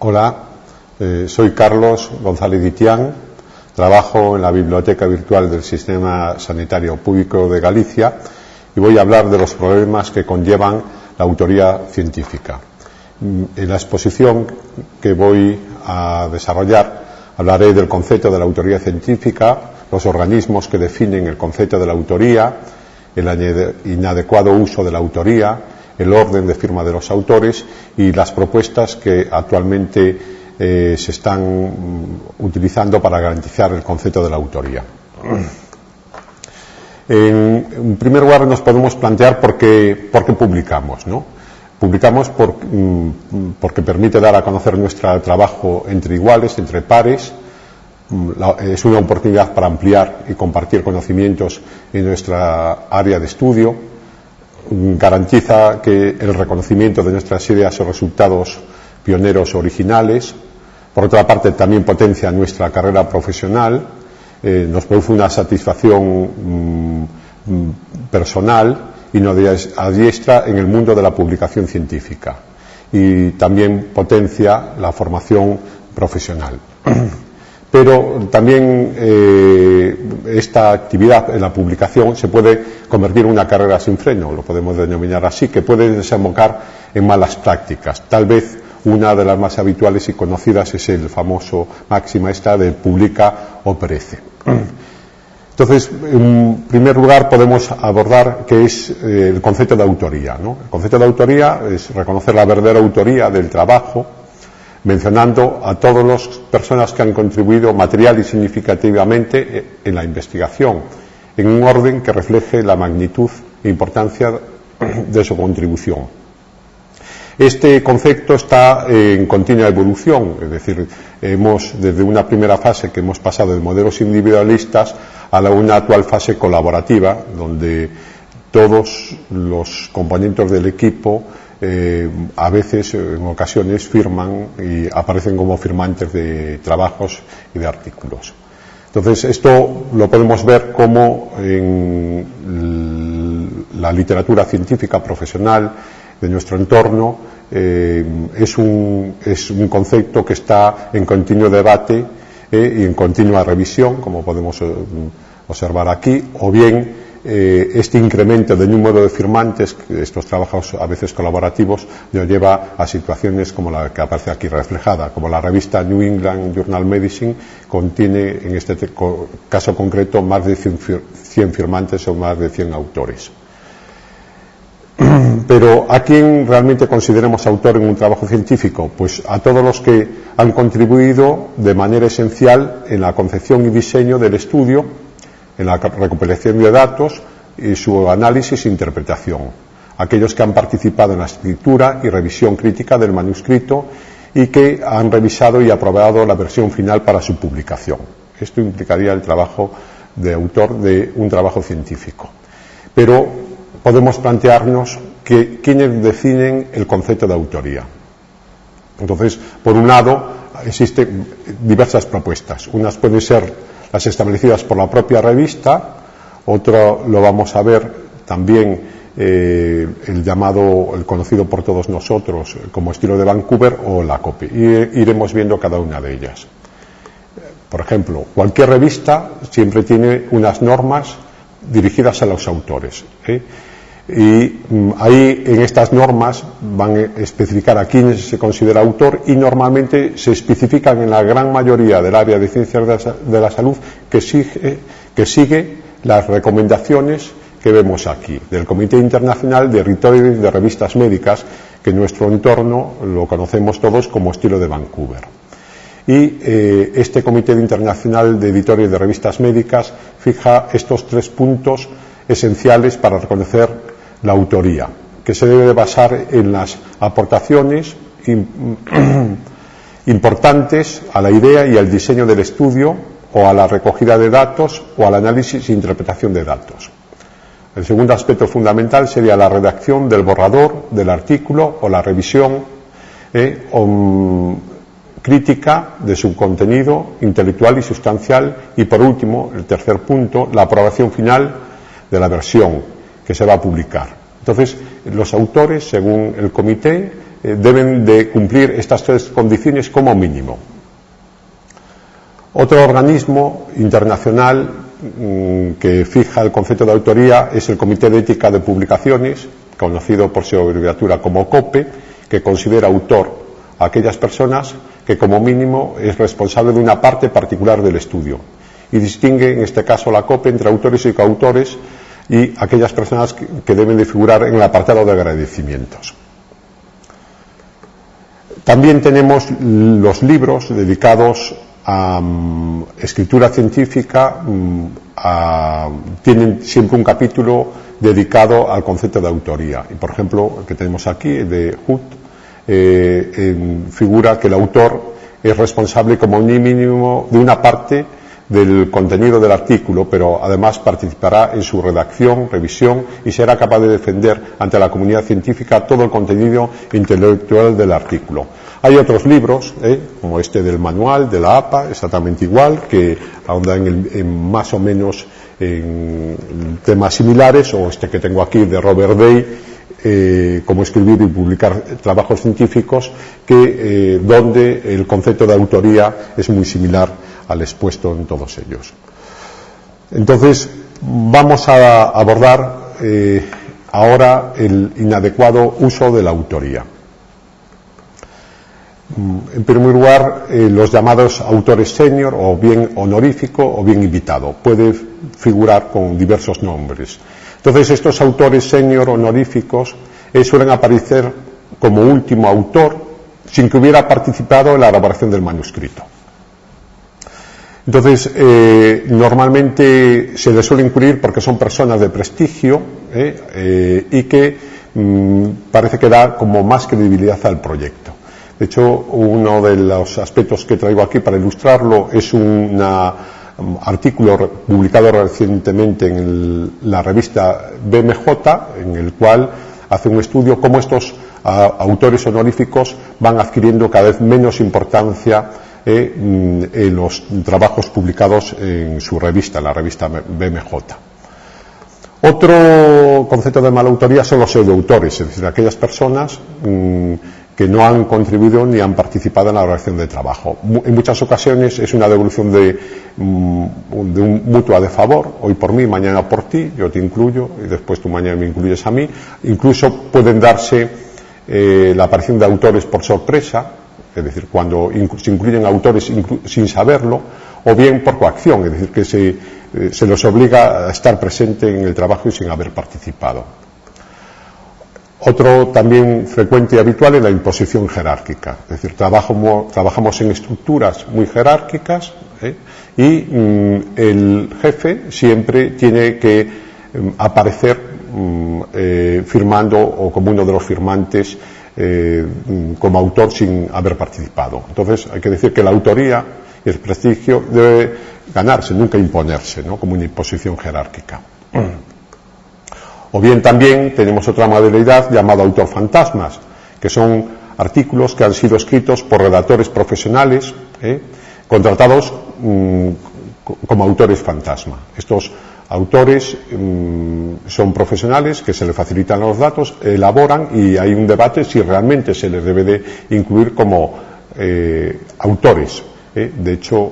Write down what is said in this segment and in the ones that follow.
Hola, soy Carlos González Guitián, trabajo en la Biblioteca Virtual del Sistema Sanitario Público de Galicia y voy a hablar de los problemas que conllevan la autoría científica. En la exposición que voy a desarrollar hablaré del concepto de la autoría científica, los organismos que definen el concepto de la autoría, el inadecuado uso de la autoría, el orden de firma de los autores y las propuestas que actualmente se están utilizando para garantizar el concepto de la autoría. En primer lugar, nos podemos plantear por qué publicamos, ¿no? Publicamos porque permite dar a conocer nuestro trabajo entre iguales, entre pares. Es una oportunidad para ampliar y compartir conocimientos en nuestra área de estudio. Garantiza que el reconocimiento de nuestras ideas o resultados pioneros originales. Por otra parte, también potencia nuestra carrera profesional, nos produce una satisfacción personal y nos adiestra en el mundo de la publicación científica y también potencia la formación profesional. Pero también esta actividad en la publicación se puede convertir en una carrera sin freno, lo podemos denominar así, que puede desembocar en malas prácticas. Tal vez una de las más habituales y conocidas es el famoso máxima esta de publica o perece. Entonces, en primer lugar, podemos abordar qué es el concepto de autoría, ¿no? El concepto de autoría es reconocer la verdadera autoría del trabajo, mencionando a todas las personas que han contribuido material y significativamente en la investigación, en un orden que refleje la magnitud e importancia de su contribución. Este concepto está en continua evolución, es decir, desde una primera fase que hemos pasado de modelos individualistas a una actual fase colaborativa, donde todos los componentes del equipo a veces, en ocasiones, firman y aparecen como firmantes de trabajos y de artículos. Entonces, esto lo podemos ver como en la literatura científica profesional de nuestro entorno es un concepto que está en continuo debate y en continua revisión, como podemos observar aquí, o bien este incremento del número de firmantes, estos trabajos a veces colaborativos, nos lleva a situaciones como la que aparece aquí reflejada, como la revista New England Journal Medicine contiene, en este caso concreto, más de 100 firmantes o más de 100 autores. Pero ¿a quién realmente consideremos autor en un trabajo científico? Pues a todos los que han contribuido de manera esencial en la concepción y diseño del estudio, en la recopilación de datos y su análisis e interpretación. Aquellos que han participado en la escritura y revisión crítica del manuscrito y que han revisado y aprobado la versión final para su publicación. Esto implicaría el trabajo de autor de un trabajo científico. Pero podemos plantearnos quiénes definen el concepto de autoría. Entonces, por un lado, existen diversas propuestas. Unas pueden ser las establecidas por la propia revista, otro lo vamos a ver también el conocido por todos nosotros como estilo de Vancouver o la copy. Y iremos viendo cada una de ellas. Por ejemplo, cualquier revista siempre tiene unas normas dirigidas a los autores, y ahí en estas normas van a especificar a quién se considera autor y normalmente se especifican en la gran mayoría del área de ciencias de la salud que sigue las recomendaciones que vemos aquí del Comité Internacional de Editores de Revistas Médicas, que en nuestro entorno lo conocemos todos como estilo de Vancouver. Y este Comité Internacional de Editores de Revistas Médicas fija estos 3 puntos esenciales para reconocer la autoría, que se debe basar en las aportaciones importantes a la idea y al diseño del estudio, o a la recogida de datos, o al análisis e interpretación de datos. El segundo aspecto fundamental sería la redacción del borrador del artículo o la revisión crítica de su contenido intelectual y sustancial, y por último, el tercer punto, la aprobación final de la versión que se va a publicar. Entonces, los autores, según el comité, deben de cumplir estas 3 condiciones como mínimo. Otro organismo internacional que fija el concepto de autoría es el Comité de Ética de Publicaciones, conocido por su abreviatura como COPE, que considera autor a aquellas personas que como mínimo es responsable de una parte particular del estudio, y distingue en este caso la COPE entre autores y coautores y aquellas personas que deben de figurar en el apartado de agradecimientos. También tenemos los libros dedicados a escritura científica, tienen siempre un capítulo dedicado al concepto de autoría. Y por ejemplo, el que tenemos aquí, el de Huth, figura que el autor es responsable como mínimo de una parte del contenido del artículo, pero además participará en su redacción, revisión y será capaz de defender ante la comunidad científica todo el contenido intelectual del artículo. Hay otros libros, como este del manual de la APA, exactamente igual, que ahondan en más o menos en temas similares, o este que tengo aquí de Robert Day, cómo escribir y publicar trabajos científicos, donde el concepto de autoría es muy similar al expuesto en todos ellos. Entonces, vamos a abordar ahora el inadecuado uso de la autoría. En primer lugar, los llamados autores senior, o bien honorífico o bien invitado. Puede figurar con diversos nombres. Entonces, estos autores senior honoríficos suelen aparecer como último autor sin que hubiera participado en la elaboración del manuscrito. Entonces, normalmente se les suele incluir porque son personas de prestigio y que parece que da como más credibilidad al proyecto. De hecho, uno de los aspectos que traigo aquí para ilustrarlo es un artículo publicado recientemente en la revista BMJ, en el cual hace un estudio cómo estos autores honoríficos van adquiriendo cada vez menos importancia en los trabajos publicados en su revista, la revista BMJ. Otro concepto de mala autoría son los pseudoautores, es decir, aquellas personas que no han contribuido ni han participado en la redacción de trabajo. En muchas ocasiones es una devolución de un mutua de favor, hoy por mí, mañana por ti, yo te incluyo y después tú mañana me incluyes a mí. Incluso pueden darse la aparición de autores por sorpresa, es decir, cuando se incluyen autores sin saberlo, o bien por coacción, es decir, que se los obliga a estar presente en el trabajo y sin haber participado. Otro también frecuente y habitual es la imposición jerárquica, es decir, trabajamos en estructuras muy jerárquicas y el jefe siempre tiene que aparecer firmando o como uno de los firmantes como autor sin haber participado. Entonces hay que decir que la autoría y el prestigio debe ganarse, nunca imponerse, ¿no?, como una imposición jerárquica. O bien también tenemos otra modalidad llamada autor fantasmas, que son artículos que han sido escritos por redactores profesionales contratados como autores fantasma. Estos autores son profesionales que se les facilitan los datos, elaboran y hay un debate si realmente se les debe de incluir como autores. De hecho,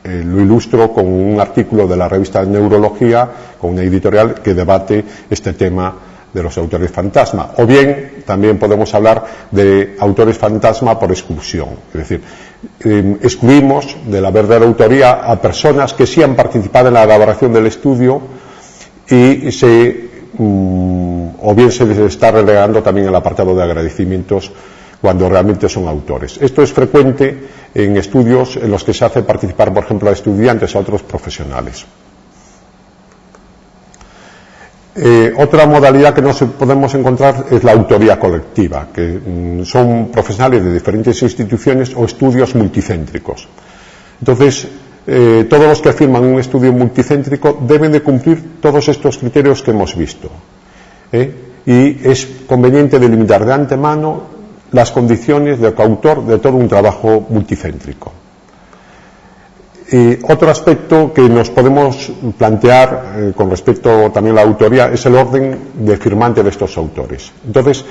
lo ilustro con un artículo de la revista Neurología, con una editorial que debate este tema de los autores fantasma. O bien, también podemos hablar de autores fantasma por exclusión. Es decir, excluimos de la verdadera autoría a personas que sí han participado en la elaboración del estudio y o bien se les está relegando también el apartado de agradecimientos cuando realmente son autores. Esto es frecuente en estudios en los que se hace participar, por ejemplo, a estudiantes o a otros profesionales. Otra modalidad que nos podemos encontrar es la autoría colectiva, que son profesionales de diferentes instituciones o estudios multicéntricos. Entonces, todos los que firman un estudio multicéntrico deben de cumplir todos estos criterios que hemos visto. Y es conveniente delimitar de antemano las condiciones de coautor de todo un trabajo multicéntrico. Otro aspecto que nos podemos plantear con respecto también a la autoría es el orden de firmante de estos autores. Entonces,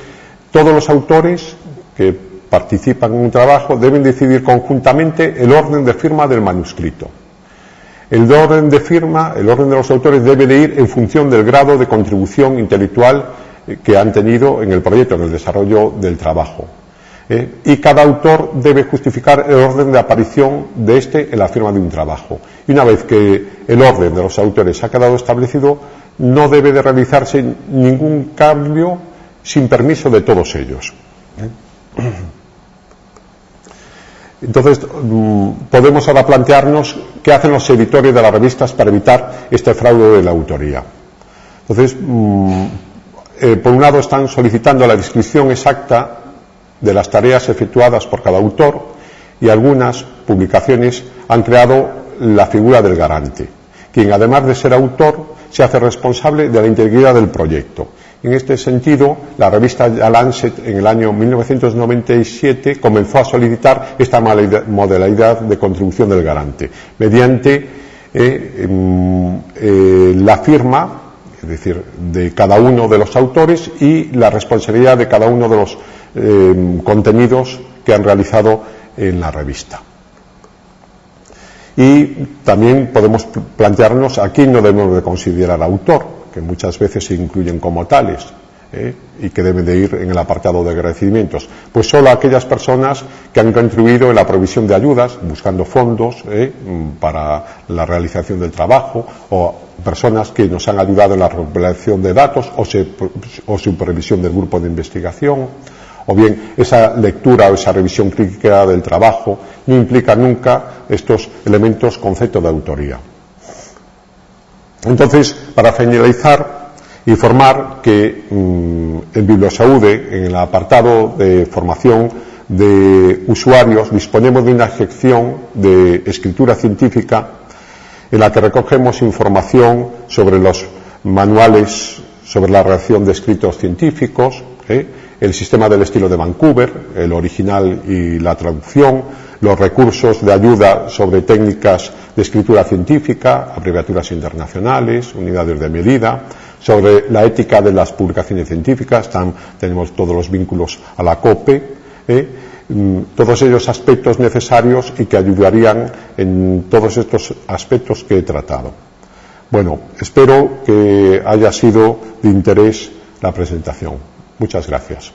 Todos los autores que participan en un trabajo deben decidir conjuntamente el orden de firma del manuscrito. El orden de firma, el orden de los autores debe de ir en función del grado de contribución intelectual que han tenido en el proyecto, en el desarrollo del trabajo. Y cada autor debe justificar el orden de aparición de este en la firma de un trabajo. Y una vez que el orden de los autores ha quedado establecido, no debe de realizarse ningún cambio sin permiso de todos ellos. Entonces, podemos ahora plantearnos qué hacen los editores de las revistas para evitar este fraude de la autoría. Entonces, por un lado están solicitando la descripción exacta de las tareas efectuadas por cada autor, y algunas publicaciones han creado la figura del garante, quien además de ser autor se hace responsable de la integridad del proyecto. En este sentido, la revista Lancet en el año 1997 comenzó a solicitar esta modalidad de contribución del garante mediante la firma, es decir, de cada uno de los autores, y la responsabilidad de cada uno de los contenidos que han realizado en la revista. Y también podemos plantearnos a quién no debemos de considerar autor, que muchas veces se incluyen como tales, y que deben de ir en el apartado de agradecimientos. Pues solo aquellas personas que han contribuido en la provisión de ayudas, buscando fondos para la realización del trabajo, o personas que nos han ayudado en la recopilación de datos o supervisión del grupo de investigación, o bien esa lectura o esa revisión crítica del trabajo. No implica nunca estos elementos concepto de autoría. Entonces, para finalizar, informar que en Bibliosaude, en el apartado de formación de usuarios, disponemos de una sección de escritura científica en la que recogemos información sobre los manuales sobre la redacción de escritos científicos, el sistema del estilo de Vancouver, el original y la traducción, los recursos de ayuda sobre técnicas de escritura científica, abreviaturas internacionales, unidades de medida, sobre la ética de las publicaciones científicas, tenemos todos los vínculos a la COPE, todos ellos aspectos necesarios y que ayudarían en todos estos aspectos que he tratado. Bueno, espero que haya sido de interés la presentación. Muchas gracias.